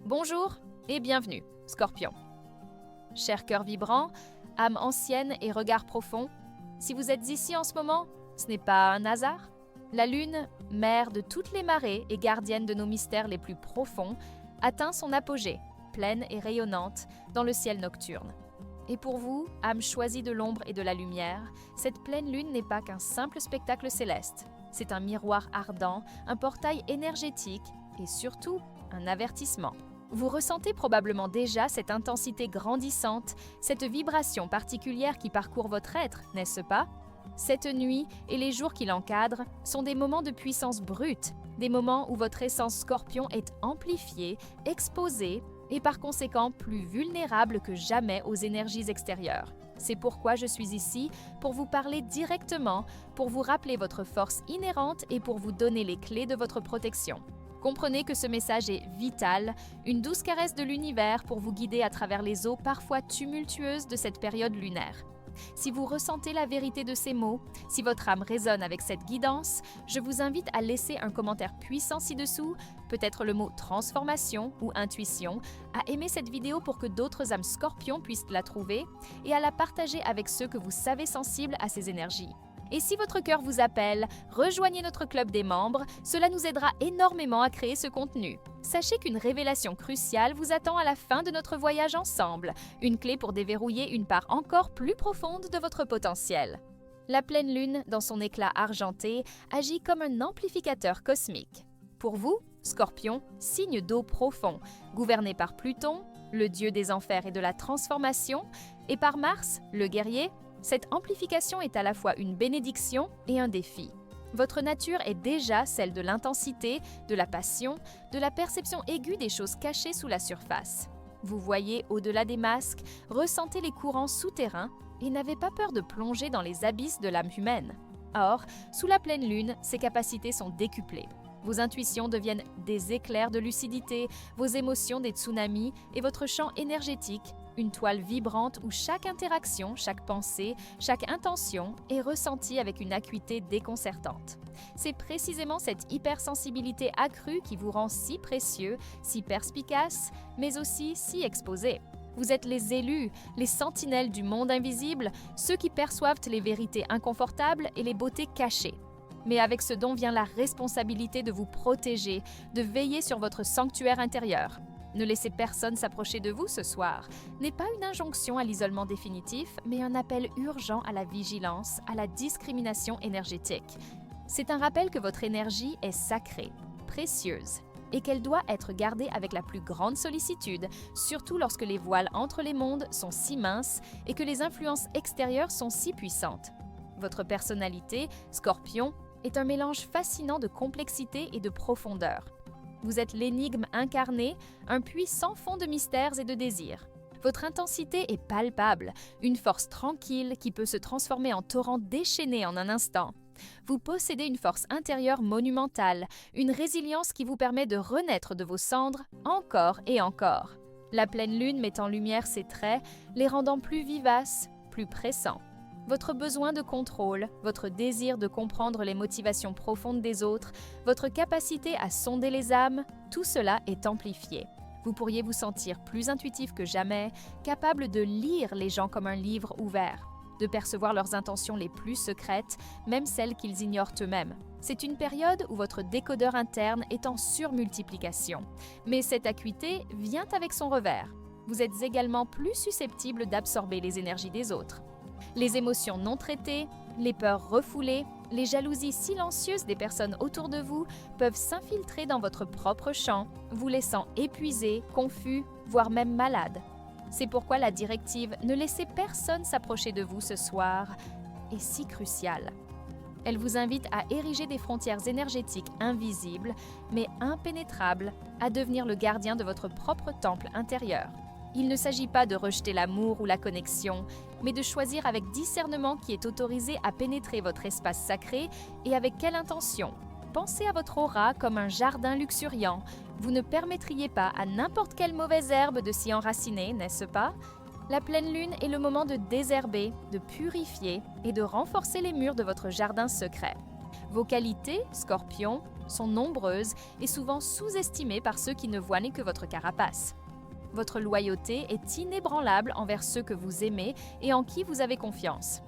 Bonjour et bienvenue, Scorpion. Cher cœur vibrant, âme ancienne et regard profond, si vous êtes ici en ce moment, ce n'est pas un hasard. La Lune, mère de toutes les marées et gardienne de nos mystères les plus profonds, atteint son apogée, pleine et rayonnante, dans le ciel nocturne. Et pour vous, âme choisie de l'ombre et de la lumière, cette pleine lune n'est pas qu'un simple spectacle céleste. C'est un miroir ardent, un portail énergétique et surtout un avertissement. Vous ressentez probablement déjà cette intensité grandissante, cette vibration particulière qui parcourt votre être, n'est-ce pas? Cette nuit et les jours qui l'encadrent sont des moments de puissance brute, des moments où votre essence Scorpion est amplifiée, exposée et par conséquent plus vulnérable que jamais aux énergies extérieures. C'est pourquoi je suis ici, pour vous parler directement, pour vous rappeler votre force inhérente et pour vous donner les clés de votre protection. Comprenez que ce message est vital, une douce caresse de l'univers pour vous guider à travers les eaux parfois tumultueuses de cette période lunaire. Si vous ressentez la vérité de ces mots, si votre âme résonne avec cette guidance, je vous invite à laisser un commentaire puissant ci-dessous, peut-être le mot transformation ou intuition, à aimer cette vidéo pour que d'autres âmes scorpions puissent la trouver et à la partager avec ceux que vous savez sensibles à ces énergies. Et si votre cœur vous appelle, rejoignez notre club des membres, cela nous aidera énormément à créer ce contenu. Sachez qu'une révélation cruciale vous attend à la fin de notre voyage ensemble, une clé pour déverrouiller une part encore plus profonde de votre potentiel. La pleine lune, dans son éclat argenté, agit comme un amplificateur cosmique. Pour vous, Scorpion, signe d'eau profond, gouverné par Pluton, le dieu des enfers et de la transformation, et par Mars, le guerrier. Cette amplification est à la fois une bénédiction et un défi. Votre nature est déjà celle de l'intensité, de la passion, de la perception aiguë des choses cachées sous la surface. Vous voyez au-delà des masques, ressentez les courants souterrains et n'avez pas peur de plonger dans les abysses de l'âme humaine. Or, sous la pleine lune, ces capacités sont décuplées. Vos intuitions deviennent des éclairs de lucidité, vos émotions des tsunamis et votre champ énergétique, une toile vibrante où chaque interaction, chaque pensée, chaque intention est ressentie avec une acuité déconcertante. C'est précisément cette hypersensibilité accrue qui vous rend si précieux, si perspicace, mais aussi si exposé. Vous êtes les élus, les sentinelles du monde invisible, ceux qui perçoivent les vérités inconfortables et les beautés cachées. Mais avec ce don vient la responsabilité de vous protéger, de veiller sur votre sanctuaire intérieur. Ne laissez personne s'approcher de vous ce soir n'est pas une injonction à l'isolement définitif, mais un appel urgent à la vigilance, à la discrimination énergétique. C'est un rappel que votre énergie est sacrée, précieuse, et qu'elle doit être gardée avec la plus grande sollicitude, surtout lorsque les voiles entre les mondes sont si minces et que les influences extérieures sont si puissantes. Votre personnalité, Scorpion, est un mélange fascinant de complexité et de profondeur. Vous êtes l'énigme incarnée, un puits sans fond de mystères et de désirs. Votre intensité est palpable, une force tranquille qui peut se transformer en torrent déchaîné en un instant. Vous possédez une force intérieure monumentale, une résilience qui vous permet de renaître de vos cendres encore et encore. La pleine lune met en lumière ces traits, les rendant plus vivaces, plus pressants. Votre besoin de contrôle, votre désir de comprendre les motivations profondes des autres, votre capacité à sonder les âmes, tout cela est amplifié. Vous pourriez vous sentir plus intuitif que jamais, capable de lire les gens comme un livre ouvert, de percevoir leurs intentions les plus secrètes, même celles qu'ils ignorent eux-mêmes. C'est une période où votre décodeur interne est en surmultiplication. Mais cette acuité vient avec son revers. Vous êtes également plus susceptible d'absorber les énergies des autres. Les émotions non traitées, les peurs refoulées, les jalousies silencieuses des personnes autour de vous peuvent s'infiltrer dans votre propre champ, vous laissant épuisé, confus, voire même malade. C'est pourquoi la directive « Ne laissez personne s'approcher de vous ce soir » est si cruciale. Elle vous invite à ériger des frontières énergétiques invisibles, mais impénétrables, à devenir le gardien de votre propre temple intérieur. Il ne s'agit pas de rejeter l'amour ou la connexion, mais de choisir avec discernement qui est autorisé à pénétrer votre espace sacré et avec quelle intention. Pensez à votre aura comme un jardin luxuriant. Vous ne permettriez pas à n'importe quelle mauvaise herbe de s'y enraciner, n'est-ce pas? La pleine lune est le moment de désherber, de purifier et de renforcer les murs de votre jardin secret. Vos qualités, Scorpion, sont nombreuses et souvent sous-estimées par ceux qui ne voient que votre carapace. Votre loyauté est inébranlable envers ceux que vous aimez et en qui vous avez confiance.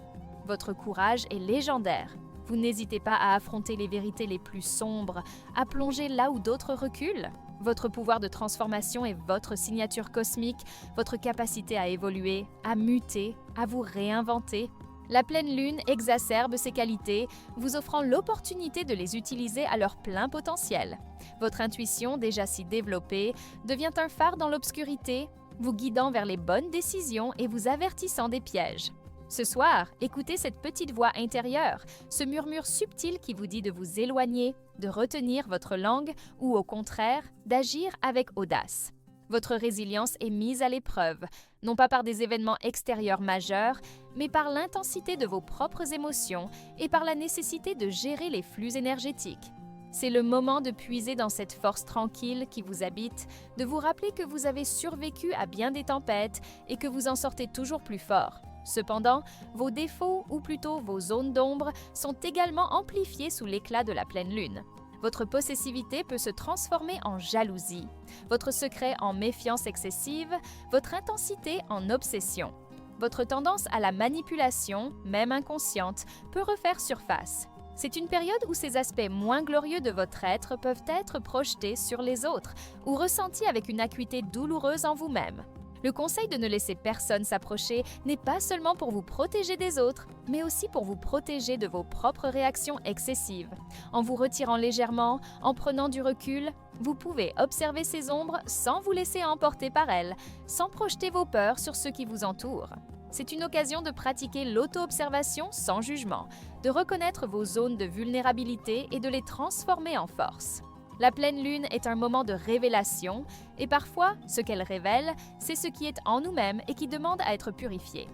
Votre courage est légendaire. Vous n'hésitez pas à affronter les vérités les plus sombres, à plonger là où d'autres reculent. Votre pouvoir de transformation est votre signature cosmique, votre capacité à évoluer, à muter, à vous réinventer. La pleine lune exacerbe ces qualités, vous offrant l'opportunité de les utiliser à leur plein potentiel. Votre intuition, déjà si développée, devient un phare dans l'obscurité, vous guidant vers les bonnes décisions et vous avertissant des pièges. Ce soir, écoutez cette petite voix intérieure, ce murmure subtil qui vous dit de vous éloigner, de retenir votre langue ou au contraire, d'agir avec audace. Votre résilience est mise à l'épreuve, non pas par des événements extérieurs majeurs, mais par l'intensité de vos propres émotions et par la nécessité de gérer les flux énergétiques. C'est le moment de puiser dans cette force tranquille qui vous habite, de vous rappeler que vous avez survécu à bien des tempêtes et que vous en sortez toujours plus fort. Cependant, vos défauts, ou plutôt vos zones d'ombre, sont également amplifiés sous l'éclat de la pleine lune. Votre possessivité peut se transformer en jalousie, votre secret en méfiance excessive, votre intensité en obsession. Votre tendance à la manipulation, même inconsciente, peut refaire surface. C'est une période où ces aspects moins glorieux de votre être peuvent être projetés sur les autres ou ressentis avec une acuité douloureuse en vous-même. Le conseil de ne laisser personne s'approcher n'est pas seulement pour vous protéger des autres, mais aussi pour vous protéger de vos propres réactions excessives. En vous retirant légèrement, en prenant du recul, vous pouvez observer ces ombres sans vous laisser emporter par elles, sans projeter vos peurs sur ceux qui vous entourent. C'est une occasion de pratiquer l'auto-observation sans jugement, de reconnaître vos zones de vulnérabilité et de les transformer en force. La pleine lune est un moment de révélation et parfois, ce qu'elle révèle, c'est ce qui est en nous-mêmes et qui demande à être purifié.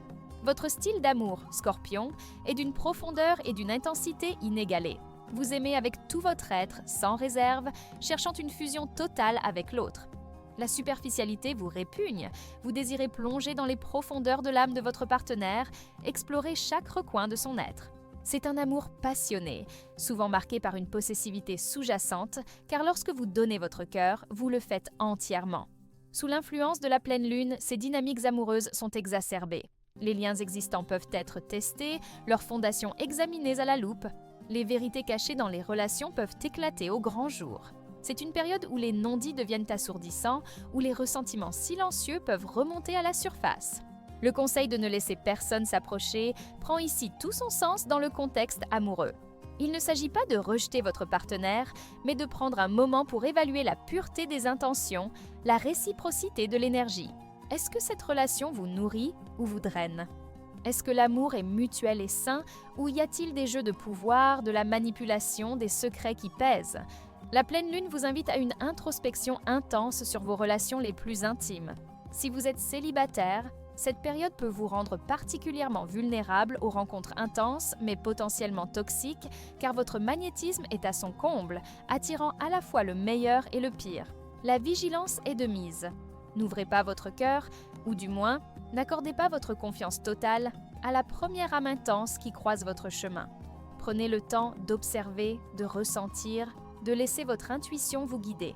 Votre style d'amour, Scorpion, est d'une profondeur et d'une intensité inégalées. Vous aimez avec tout votre être, sans réserve, cherchant une fusion totale avec l'autre. La superficialité vous répugne, vous désirez plonger dans les profondeurs de l'âme de votre partenaire, explorer chaque recoin de son être. C'est un amour passionné, souvent marqué par une possessivité sous-jacente, car lorsque vous donnez votre cœur, vous le faites entièrement. Sous l'influence de la pleine lune, ces dynamiques amoureuses sont exacerbées. Les liens existants peuvent être testés, leurs fondations examinées à la loupe. Les vérités cachées dans les relations peuvent éclater au grand jour. C'est une période où les non-dits deviennent assourdissants, où les ressentiments silencieux peuvent remonter à la surface. Le conseil de ne laisser personne s'approcher prend ici tout son sens dans le contexte amoureux. Il ne s'agit pas de rejeter votre partenaire, mais de prendre un moment pour évaluer la pureté des intentions, la réciprocité de l'énergie. Est-ce que cette relation vous nourrit ou vous draine? Est-ce que l'amour est mutuel et sain ou y a-t-il des jeux de pouvoir, de la manipulation, des secrets qui pèsent? La pleine lune vous invite à une introspection intense sur vos relations les plus intimes. Si vous êtes célibataire, cette période peut vous rendre particulièrement vulnérable aux rencontres intenses mais potentiellement toxiques car votre magnétisme est à son comble, attirant à la fois le meilleur et le pire. La vigilance est de mise. N'ouvrez pas votre cœur, ou du moins, n'accordez pas votre confiance totale à la première âme intense qui croise votre chemin. Prenez le temps d'observer, de ressentir, de laisser votre intuition vous guider.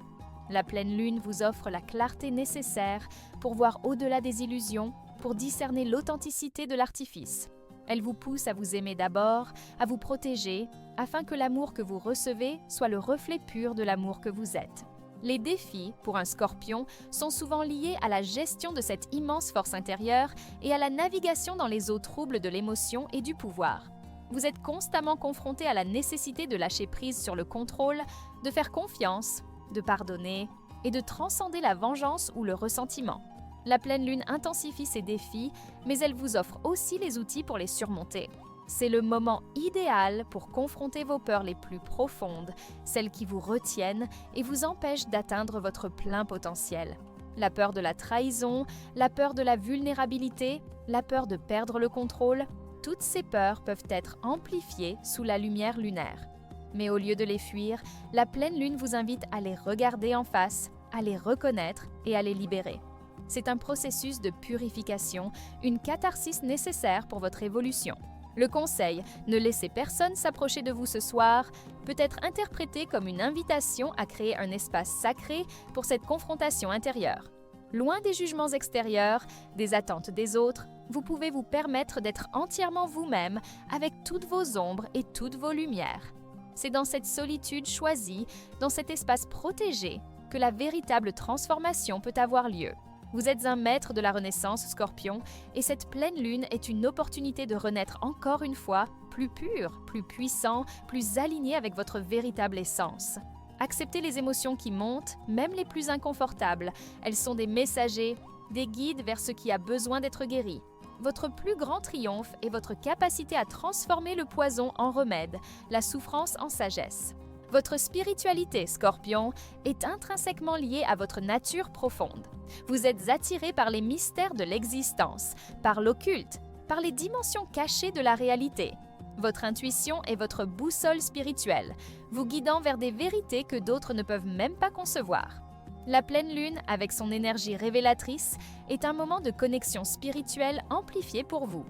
La pleine lune vous offre la clarté nécessaire pour voir au-delà des illusions, pour discerner l'authenticité de l'artifice. Elle vous pousse à vous aimer d'abord, à vous protéger, afin que l'amour que vous recevez soit le reflet pur de l'amour que vous êtes. Les défis, pour un Scorpion, sont souvent liés à la gestion de cette immense force intérieure et à la navigation dans les eaux troubles de l'émotion et du pouvoir. Vous êtes constamment confronté à la nécessité de lâcher prise sur le contrôle, de faire confiance, de pardonner et de transcender la vengeance ou le ressentiment. La pleine lune intensifie ces défis, mais elle vous offre aussi les outils pour les surmonter. C'est le moment idéal pour confronter vos peurs les plus profondes, celles qui vous retiennent et vous empêchent d'atteindre votre plein potentiel. La peur de la trahison, la peur de la vulnérabilité, la peur de perdre le contrôle, toutes ces peurs peuvent être amplifiées sous la lumière lunaire. Mais au lieu de les fuir, la pleine lune vous invite à les regarder en face, à les reconnaître et à les libérer. C'est un processus de purification, une catharsis nécessaire pour votre évolution. Le conseil « Ne laissez personne s'approcher de vous ce soir » peut être interprété comme une invitation à créer un espace sacré pour cette confrontation intérieure. Loin des jugements extérieurs, des attentes des autres, vous pouvez vous permettre d'être entièrement vous-même avec toutes vos ombres et toutes vos lumières. C'est dans cette solitude choisie, dans cet espace protégé, que la véritable transformation peut avoir lieu. Vous êtes un maître de la renaissance, Scorpion, et cette pleine lune est une opportunité de renaître encore une fois, plus pur, plus puissant, plus aligné avec votre véritable essence. Acceptez les émotions qui montent, même les plus inconfortables. Elles sont des messagers, des guides vers ce qui a besoin d'être guéri. Votre plus grand triomphe est votre capacité à transformer le poison en remède, la souffrance en sagesse. Votre spiritualité, Scorpion, est intrinsèquement liée à votre nature profonde. Vous êtes attiré par les mystères de l'existence, par l'occulte, par les dimensions cachées de la réalité. Votre intuition est votre boussole spirituelle, vous guidant vers des vérités que d'autres ne peuvent même pas concevoir. La pleine lune, avec son énergie révélatrice, est un moment de connexion spirituelle amplifié pour vous.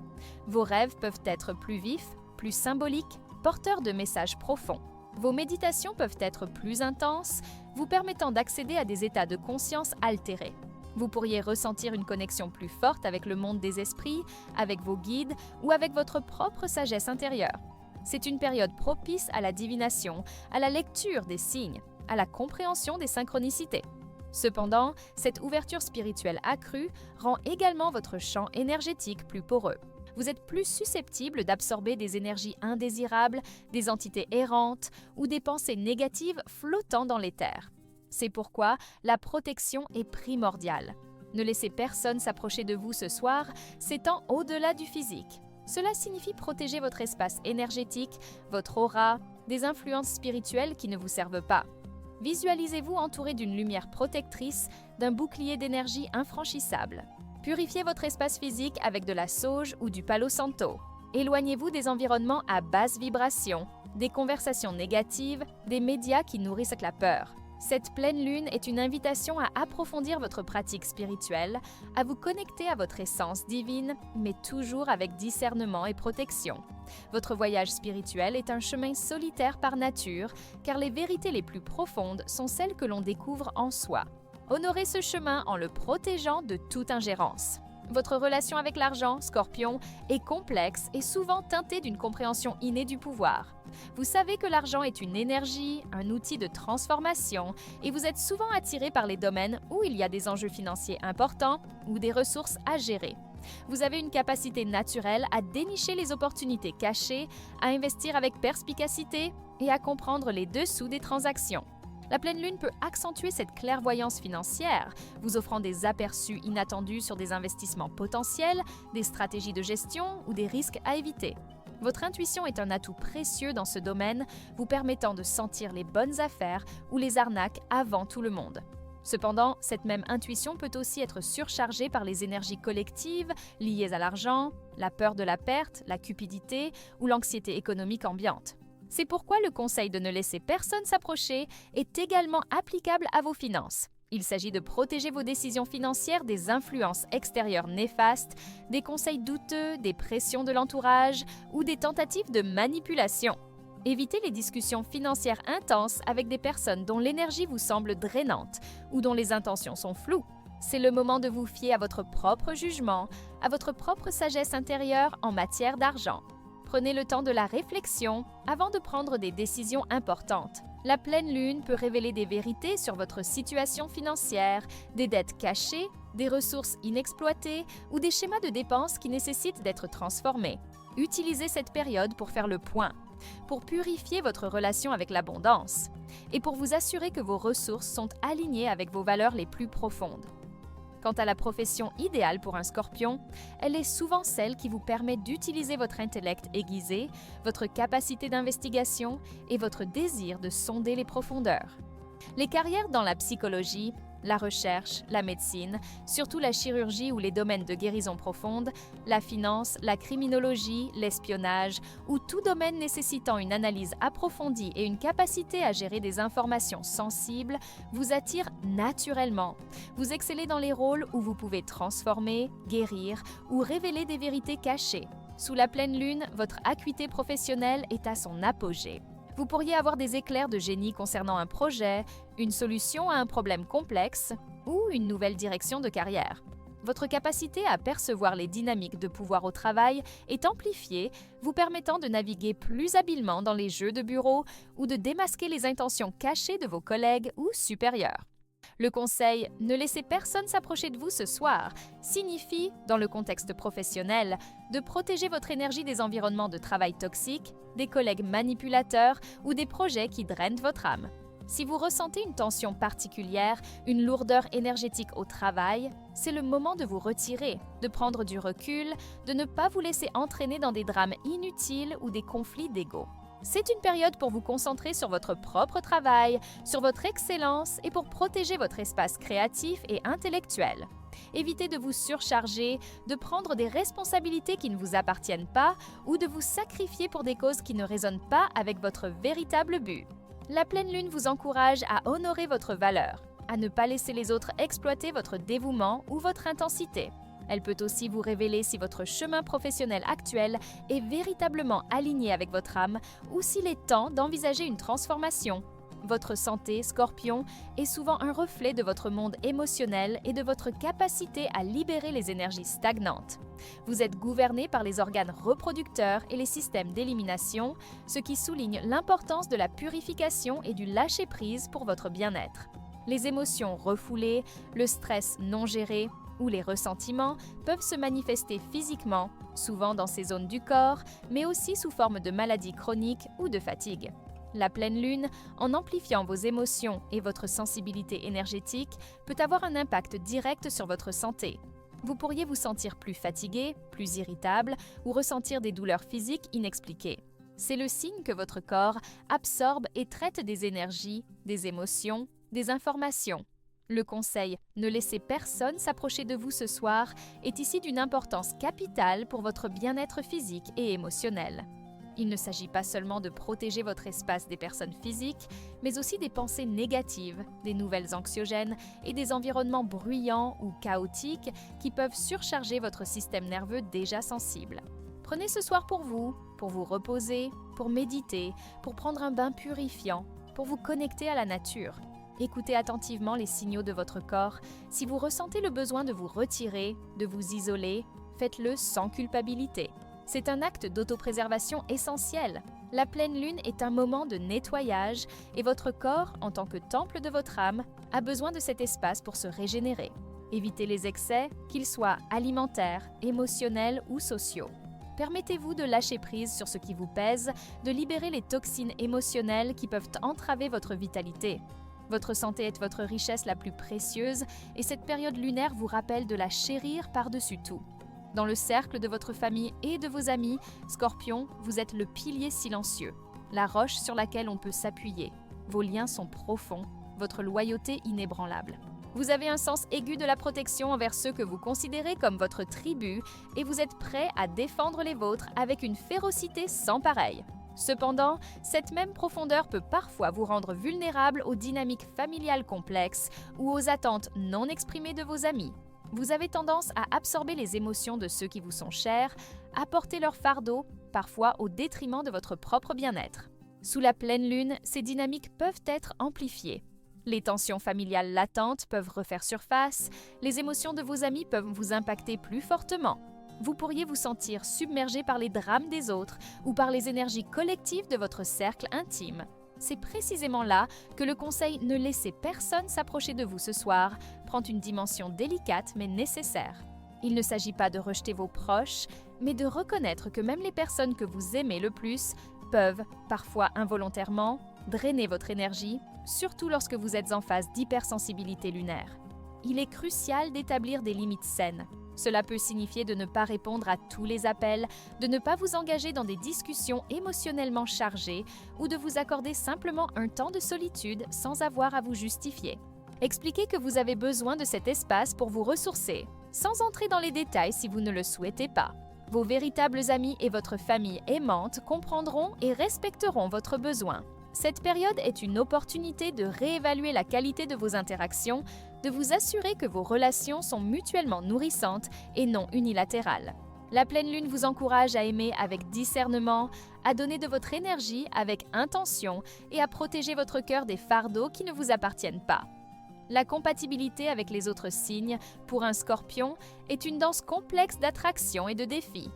Vos rêves peuvent être plus vifs, plus symboliques, porteurs de messages profonds. Vos méditations peuvent être plus intenses, vous permettant d'accéder à des états de conscience altérés. Vous pourriez ressentir une connexion plus forte avec le monde des esprits, avec vos guides ou avec votre propre sagesse intérieure. C'est une période propice à la divination, à la lecture des signes, à la compréhension des synchronicités. Cependant, cette ouverture spirituelle accrue rend également votre champ énergétique plus poreux. Vous êtes plus susceptible d'absorber des énergies indésirables, des entités errantes ou des pensées négatives flottant dans l'éther. C'est pourquoi la protection est primordiale. Ne laissez personne s'approcher de vous ce soir, s'étant au-delà du physique. Cela signifie protéger votre espace énergétique, votre aura, des influences spirituelles qui ne vous servent pas. Visualisez-vous entouré d'une lumière protectrice, d'un bouclier d'énergie infranchissable. Purifiez votre espace physique avec de la sauge ou du palo santo. Éloignez-vous des environnements à basse vibration, des conversations négatives, des médias qui nourrissent la peur. Cette pleine lune est une invitation à approfondir votre pratique spirituelle, à vous connecter à votre essence divine, mais toujours avec discernement et protection. Votre voyage spirituel est un chemin solitaire par nature, car les vérités les plus profondes sont celles que l'on découvre en soi. Honorez ce chemin en le protégeant de toute ingérence. Votre relation avec l'argent, Scorpion, est complexe et souvent teintée d'une compréhension innée du pouvoir. Vous savez que l'argent est une énergie, un outil de transformation, et vous êtes souvent attiré par les domaines où il y a des enjeux financiers importants ou des ressources à gérer. Vous avez une capacité naturelle à dénicher les opportunités cachées, à investir avec perspicacité et à comprendre les dessous des transactions. La pleine lune peut accentuer cette clairvoyance financière, vous offrant des aperçus inattendus sur des investissements potentiels, des stratégies de gestion ou des risques à éviter. Votre intuition est un atout précieux dans ce domaine, vous permettant de sentir les bonnes affaires ou les arnaques avant tout le monde. Cependant, cette même intuition peut aussi être surchargée par les énergies collectives liées à l'argent, la peur de la perte, la cupidité ou l'anxiété économique ambiante. C'est pourquoi le conseil de ne laisser personne s'approcher est également applicable à vos finances. Il s'agit de protéger vos décisions financières des influences extérieures néfastes, des conseils douteux, des pressions de l'entourage ou des tentatives de manipulation. Évitez les discussions financières intenses avec des personnes dont l'énergie vous semble drainante ou dont les intentions sont floues. C'est le moment de vous fier à votre propre jugement, à votre propre sagesse intérieure en matière d'argent. Prenez le temps de la réflexion avant de prendre des décisions importantes. La pleine lune peut révéler des vérités sur votre situation financière, des dettes cachées, des ressources inexploitées ou des schémas de dépenses qui nécessitent d'être transformés. Utilisez cette période pour faire le point, pour purifier votre relation avec l'abondance et pour vous assurer que vos ressources sont alignées avec vos valeurs les plus profondes. Quant à la profession idéale pour un Scorpion, elle est souvent celle qui vous permet d'utiliser votre intellect aiguisé, votre capacité d'investigation et votre désir de sonder les profondeurs. Les carrières dans la psychologie, la recherche, la médecine, surtout la chirurgie ou les domaines de guérison profonde, la finance, la criminologie, l'espionnage ou tout domaine nécessitant une analyse approfondie et une capacité à gérer des informations sensibles vous attirent naturellement. Vous excellez dans les rôles où vous pouvez transformer, guérir ou révéler des vérités cachées. Sous la pleine lune, votre acuité professionnelle est à son apogée. Vous pourriez avoir des éclairs de génie concernant un projet, une solution à un problème complexe ou une nouvelle direction de carrière. Votre capacité à percevoir les dynamiques de pouvoir au travail est amplifiée, vous permettant de naviguer plus habilement dans les jeux de bureau ou de démasquer les intentions cachées de vos collègues ou supérieurs. Le conseil « Ne laissez personne s'approcher de vous ce soir » signifie, dans le contexte professionnel, de protéger votre énergie des environnements de travail toxiques, des collègues manipulateurs ou des projets qui drainent votre âme. Si vous ressentez une tension particulière, une lourdeur énergétique au travail, c'est le moment de vous retirer, de prendre du recul, de ne pas vous laisser entraîner dans des drames inutiles ou des conflits d'ego. C'est une période pour vous concentrer sur votre propre travail, sur votre excellence et pour protéger votre espace créatif et intellectuel. Évitez de vous surcharger, de prendre des responsabilités qui ne vous appartiennent pas ou de vous sacrifier pour des causes qui ne résonnent pas avec votre véritable but. La pleine lune vous encourage à honorer votre valeur, à ne pas laisser les autres exploiter votre dévouement ou votre intensité. Elle peut aussi vous révéler si votre chemin professionnel actuel est véritablement aligné avec votre âme ou s'il est temps d'envisager une transformation. Votre santé, Scorpion, est souvent un reflet de votre monde émotionnel et de votre capacité à libérer les énergies stagnantes. Vous êtes gouverné par les organes reproducteurs et les systèmes d'élimination, ce qui souligne l'importance de la purification et du lâcher-prise pour votre bien-être. Les émotions refoulées, le stress non géré ou les ressentiments peuvent se manifester physiquement, souvent dans ces zones du corps, mais aussi sous forme de maladies chroniques ou de fatigue. La pleine lune, en amplifiant vos émotions et votre sensibilité énergétique, peut avoir un impact direct sur votre santé. Vous pourriez vous sentir plus fatigué, plus irritable ou ressentir des douleurs physiques inexpliquées. C'est le signe que votre corps absorbe et traite des énergies, des émotions, des informations. Le conseil « Ne laissez personne s'approcher de vous ce soir » est ici d'une importance capitale pour votre bien-être physique et émotionnel. Il ne s'agit pas seulement de protéger votre espace des personnes physiques, mais aussi des pensées négatives, des nouvelles anxiogènes et des environnements bruyants ou chaotiques qui peuvent surcharger votre système nerveux déjà sensible. Prenez ce soir pour vous reposer, pour méditer, pour prendre un bain purifiant, pour vous connecter à la nature. Écoutez attentivement les signaux de votre corps. Si vous ressentez le besoin de vous retirer, de vous isoler, faites-le sans culpabilité. C'est un acte d'autopréservation essentiel. La pleine lune est un moment de nettoyage et votre corps, en tant que temple de votre âme, a besoin de cet espace pour se régénérer. Évitez les excès, qu'ils soient alimentaires, émotionnels ou sociaux. Permettez-vous de lâcher prise sur ce qui vous pèse, de libérer les toxines émotionnelles qui peuvent entraver votre vitalité. Votre santé est votre richesse la plus précieuse et cette période lunaire vous rappelle de la chérir par-dessus tout. Dans le cercle de votre famille et de vos amis, Scorpion, vous êtes le pilier silencieux, la roche sur laquelle on peut s'appuyer. Vos liens sont profonds, votre loyauté inébranlable. Vous avez un sens aigu de la protection envers ceux que vous considérez comme votre tribu et vous êtes prêt à défendre les vôtres avec une férocité sans pareille. Cependant, cette même profondeur peut parfois vous rendre vulnérable aux dynamiques familiales complexes ou aux attentes non exprimées de vos amis. Vous avez tendance à absorber les émotions de ceux qui vous sont chers, à porter leur fardeau, parfois au détriment de votre propre bien-être. Sous la pleine lune, ces dynamiques peuvent être amplifiées. Les tensions familiales latentes peuvent refaire surface, les émotions de vos amis peuvent vous impacter plus fortement. Vous pourriez vous sentir submergé par les drames des autres ou par les énergies collectives de votre cercle intime. C'est précisément là que le conseil « Ne laissez personne s'approcher de vous ce soir » prend une dimension délicate mais nécessaire. Il ne s'agit pas de rejeter vos proches, mais de reconnaître que même les personnes que vous aimez le plus peuvent, parfois involontairement, drainer votre énergie, surtout lorsque vous êtes en phase d'hypersensibilité lunaire. Il est crucial d'établir des limites saines. Cela peut signifier de ne pas répondre à tous les appels, de ne pas vous engager dans des discussions émotionnellement chargées ou de vous accorder simplement un temps de solitude sans avoir à vous justifier. Expliquez que vous avez besoin de cet espace pour vous ressourcer, sans entrer dans les détails si vous ne le souhaitez pas. Vos véritables amis et votre famille aimante comprendront et respecteront votre besoin. Cette période est une opportunité de réévaluer la qualité de vos interactions, de vous assurer que vos relations sont mutuellement nourrissantes et non unilatérales. La pleine lune vous encourage à aimer avec discernement, à donner de votre énergie avec intention et à protéger votre cœur des fardeaux qui ne vous appartiennent pas. La compatibilité avec les autres signes, pour un Scorpion, est une danse complexe d'attraction et de défis.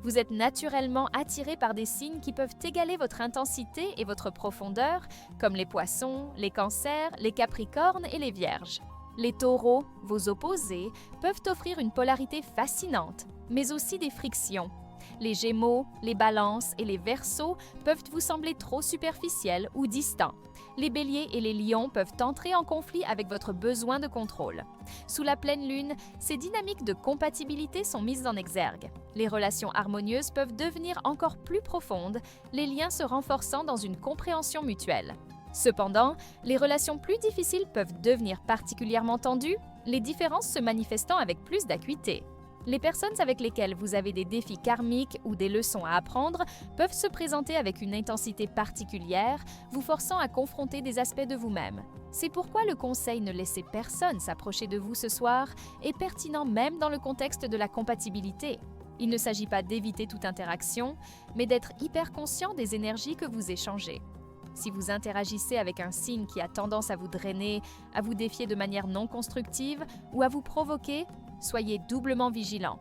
Vous êtes naturellement attiré par des signes qui peuvent égaler votre intensité et votre profondeur, comme les Poissons, les Cancers, les Capricornes et les Vierges. Les Taureaux, vos opposés, peuvent offrir une polarité fascinante, mais aussi des frictions. Les Gémeaux, les Balances et les Verseaux peuvent vous sembler trop superficiels ou distants. Les Béliers et les Lions peuvent entrer en conflit avec votre besoin de contrôle. Sous la pleine lune, ces dynamiques de compatibilité sont mises en exergue. Les relations harmonieuses peuvent devenir encore plus profondes, les liens se renforçant dans une compréhension mutuelle. Cependant, les relations plus difficiles peuvent devenir particulièrement tendues, les différences se manifestant avec plus d'acuité. Les personnes avec lesquelles vous avez des défis karmiques ou des leçons à apprendre peuvent se présenter avec une intensité particulière, vous forçant à confronter des aspects de vous-même. C'est pourquoi le conseil « Ne laissez personne s'approcher de vous ce soir » est pertinent même dans le contexte de la compatibilité. Il ne s'agit pas d'éviter toute interaction, mais d'être hyper conscient des énergies que vous échangez. Si vous interagissez avec un signe qui a tendance à vous drainer, à vous défier de manière non constructive ou à vous provoquer, soyez doublement vigilant.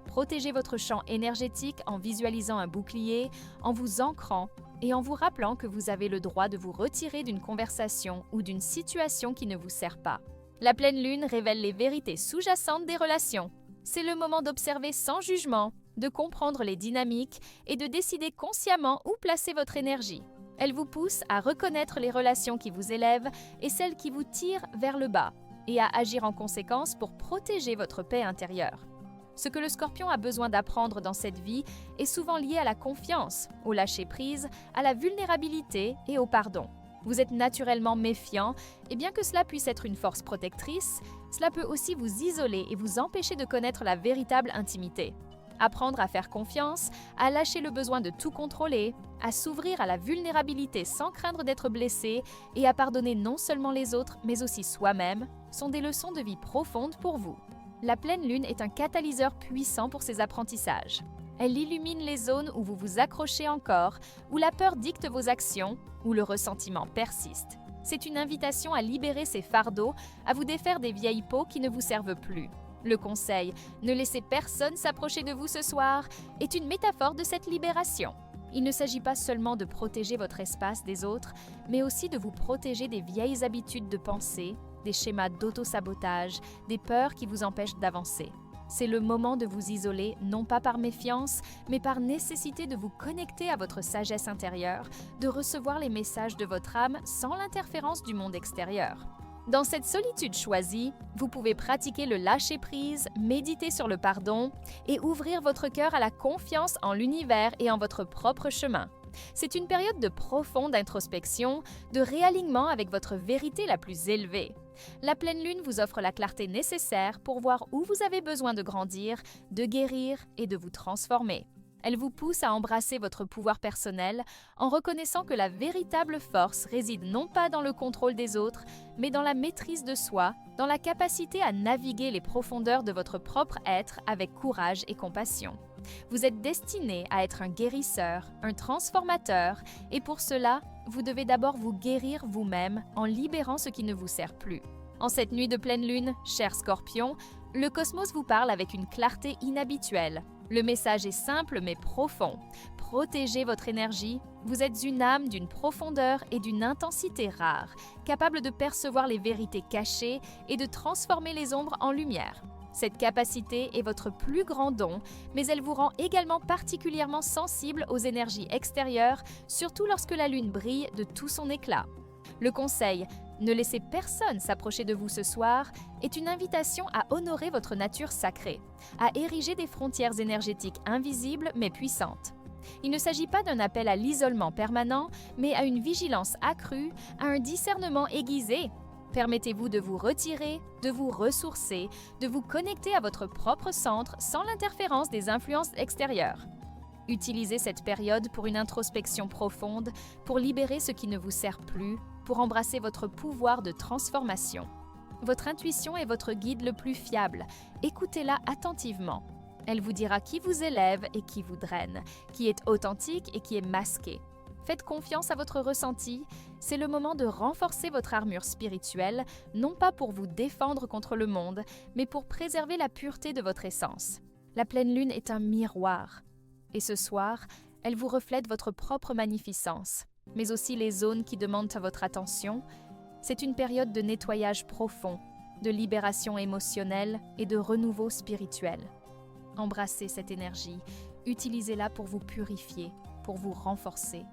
Protégez votre champ énergétique en visualisant un bouclier, en vous ancrant et en vous rappelant que vous avez le droit de vous retirer d'une conversation ou d'une situation qui ne vous sert pas. La pleine lune révèle les vérités sous-jacentes des relations. C'est le moment d'observer sans jugement, de comprendre les dynamiques et de décider consciemment où placer votre énergie. Elle vous pousse à reconnaître les relations qui vous élèvent et celles qui vous tirent vers le bas, et à agir en conséquence pour protéger votre paix intérieure. Ce que le Scorpion a besoin d'apprendre dans cette vie est souvent lié à la confiance, au lâcher-prise, à la vulnérabilité et au pardon. Vous êtes naturellement méfiant, et bien que cela puisse être une force protectrice, cela peut aussi vous isoler et vous empêcher de connaître la véritable intimité. Apprendre à faire confiance, à lâcher le besoin de tout contrôler, à s'ouvrir à la vulnérabilité sans craindre d'être blessé et à pardonner non seulement les autres mais aussi soi-même sont des leçons de vie profondes pour vous. La pleine lune est un catalyseur puissant pour ces apprentissages. Elle illumine les zones où vous vous accrochez encore, où la peur dicte vos actions, où le ressentiment persiste. C'est une invitation à libérer ces fardeaux, à vous défaire des vieilles peaux qui ne vous servent plus. Le conseil « Ne laissez personne s'approcher de vous ce soir » est une métaphore de cette libération. Il ne s'agit pas seulement de protéger votre espace des autres, mais aussi de vous protéger des vieilles habitudes de pensée, des schémas d'auto-sabotage, des peurs qui vous empêchent d'avancer. C'est le moment de vous isoler, non pas par méfiance, mais par nécessité de vous connecter à votre sagesse intérieure, de recevoir les messages de votre âme sans l'interférence du monde extérieur. Dans cette solitude choisie, vous pouvez pratiquer le lâcher-prise, méditer sur le pardon et ouvrir votre cœur à la confiance en l'univers et en votre propre chemin. C'est une période de profonde introspection, de réalignement avec votre vérité la plus élevée. La pleine lune vous offre la clarté nécessaire pour voir où vous avez besoin de grandir, de guérir et de vous transformer. Elle vous pousse à embrasser votre pouvoir personnel en reconnaissant que la véritable force réside non pas dans le contrôle des autres, mais dans la maîtrise de soi, dans la capacité à naviguer les profondeurs de votre propre être avec courage et compassion. Vous êtes destiné à être un guérisseur, un transformateur, et pour cela, vous devez d'abord vous guérir vous-même en libérant ce qui ne vous sert plus. En cette nuit de pleine lune, cher Scorpion, le cosmos vous parle avec une clarté inhabituelle. Le message est simple mais profond. Protégez votre énergie. Vous êtes une âme d'une profondeur et d'une intensité rares, capable de percevoir les vérités cachées et de transformer les ombres en lumière. Cette capacité est votre plus grand don, mais elle vous rend également particulièrement sensible aux énergies extérieures, surtout lorsque la lune brille de tout son éclat. Le conseil « Ne laissez personne s'approcher de vous ce soir » est une invitation à honorer votre nature sacrée, à ériger des frontières énergétiques invisibles mais puissantes. Il ne s'agit pas d'un appel à l'isolement permanent, mais à une vigilance accrue, à un discernement aiguisé. Permettez-vous de vous retirer, de vous ressourcer, de vous connecter à votre propre centre sans l'interférence des influences extérieures. Utilisez cette période pour une introspection profonde, pour libérer ce qui ne vous sert plus, pour embrasser votre pouvoir de transformation. Votre intuition est votre guide le plus fiable. Écoutez-la attentivement. Elle vous dira qui vous élève et qui vous draine, qui est authentique et qui est masqué. Faites confiance à votre ressenti, c'est le moment de renforcer votre armure spirituelle, non pas pour vous défendre contre le monde, mais pour préserver la pureté de votre essence. La pleine lune est un miroir, et ce soir, elle vous reflète votre propre magnificence, mais aussi les zones qui demandent à votre attention. C'est une période de nettoyage profond, de libération émotionnelle et de renouveau spirituel. Embrassez cette énergie, utilisez-la pour vous purifier, pour vous renforcer.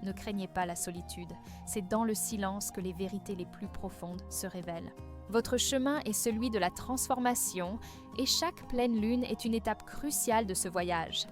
Ne craignez pas la solitude, c'est dans le silence que les vérités les plus profondes se révèlent. Votre chemin est celui de la transformation et chaque pleine lune est une étape cruciale de ce voyage.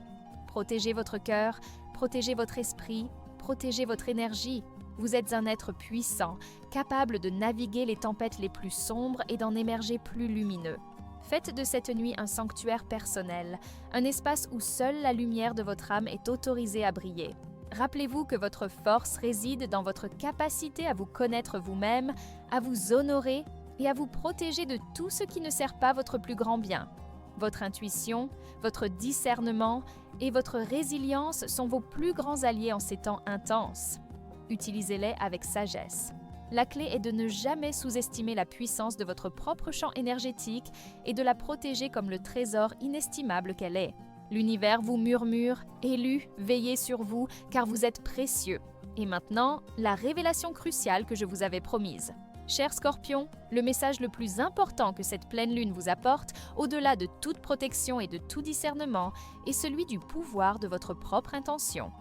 Protégez votre cœur, protégez votre esprit, protégez votre énergie. Vous êtes un être puissant, capable de naviguer les tempêtes les plus sombres et d'en émerger plus lumineux. Faites de cette nuit un sanctuaire personnel, un espace où seule la lumière de votre âme est autorisée à briller. Rappelez-vous que votre force réside dans votre capacité à vous connaître vous-même, à vous honorer et à vous protéger de tout ce qui ne sert pas votre plus grand bien. Votre intuition, votre discernement et votre résilience sont vos plus grands alliés en ces temps intenses. Utilisez-les avec sagesse. La clé est de ne jamais sous-estimer la puissance de votre propre champ énergétique et de la protéger comme le trésor inestimable qu'elle est. L'univers vous murmure, élus, veillez sur vous, car vous êtes précieux. Et maintenant, la révélation cruciale que je vous avais promise. Cher Scorpion, le message le plus important que cette pleine lune vous apporte, au-delà de toute protection et de tout discernement, est celui du pouvoir de votre propre intention.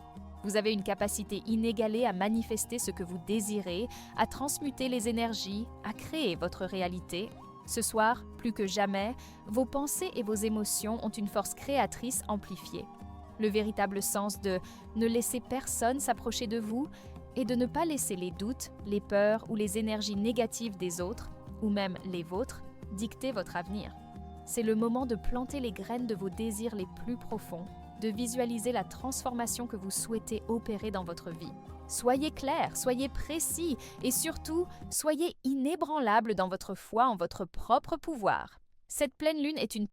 Vous avez une capacité inégalée à manifester ce que vous désirez, à transmuter les énergies, à créer votre réalité. Ce soir, plus que jamais, vos pensées et vos émotions ont une force créatrice amplifiée. Le véritable sens de ne laisser personne s'approcher de vous et de ne pas laisser les doutes, les peurs ou les énergies négatives des autres, ou même les vôtres, dicter votre avenir. C'est le moment de planter les graines de vos désirs les plus profonds, de visualiser la transformation que vous souhaitez opérer dans votre vie. Soyez clair, soyez précis et surtout, soyez inébranlable dans votre foi en votre propre pouvoir. Cette pleine lune est une